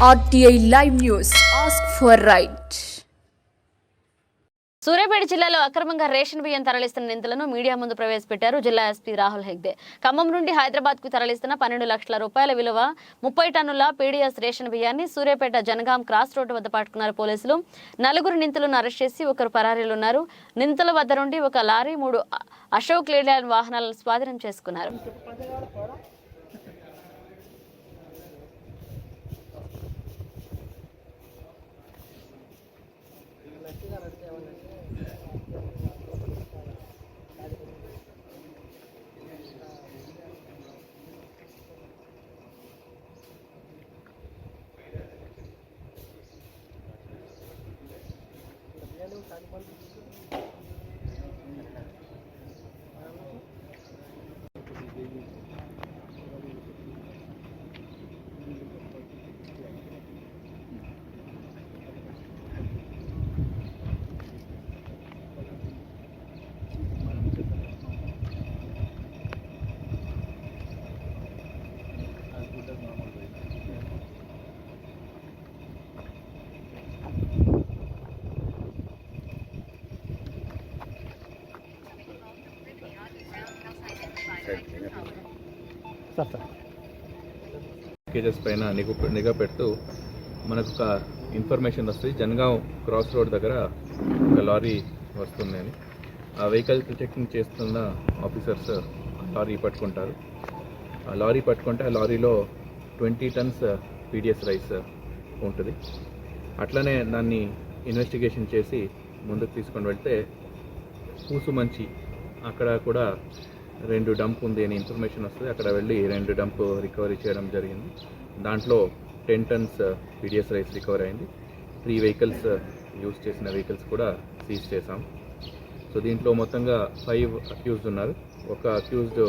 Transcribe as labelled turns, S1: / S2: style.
S1: RTI Live News. Ask for right.
S2: Suryapet జిల్లాలో అక్రమంగా ration బియ్యం తరలిస్తున్న నిందితులను మీడియా ముందు ప్రవేశపెట్టారు జిల్లా ఎస్పీ రాహుల్ హెగ్డే. ఖమ్మం నుండి హైదరాబాద్ కు తరలిస్తున్న 12 లక్షల రూపాయల విలువ 30 టన్నుల పీడీఎస్ రేషన్ బియ్యాన్ని సూర్యాపేట జనగాం క్రాస్ రోడ్డు వద్ద పట్టుకున్నారు పోలీసులు. 4 నిందితులను అరెస్ట్ చేసి ఒకరు పరారీలో ఉన్నారు. నిందితుల వద్ద నుండి ఒక లారీ 3 అశోక్ లేలాండ్ వాహనాలను స్వాధీనం చేసుకున్నారు.
S3: కేజెస్ పైన నిఘా పెడుతూ మనకు ఒక ఇన్ఫర్మేషన్ వస్తుంది. జనగాం క్రాస్ రోడ్ దగ్గర ఒక లారీ వస్తుందని ఆ వెహికల్ చెకింగ్ చేస్తున్న ఆఫీసర్స్ లారీ పట్టుకుంటారు. ఆ లారీ పట్టుకుంటే ఆ లారీలో 20 టన్స్ పీడిఎస్ రైస్ ఉంటుంది. అట్లనే దాన్ని ఇన్వెస్టిగేషన్ చేసి ముందుకు తీసుకొని వెళ్తే పూసుమంచి అక్కడ కూడా 2 డంప్ ఉంది అని ఇన్ఫర్మేషన్ వస్తుంది. అక్కడ వెళ్ళి 2 డంప్ రికవరీ చేయడం జరిగింది. దాంట్లో 10 టన్స్ పీడిఎస్ రైస్ రికవర్ అయింది. 3 వెహికల్స్ యూజ్ చేసిన వెహికల్స్ కూడా సీజ్ చేశాం. సో దీంట్లో మొత్తంగా 5 అక్యూజ్డ్ ఉన్నారు. ఒక అక్యూజ్డ్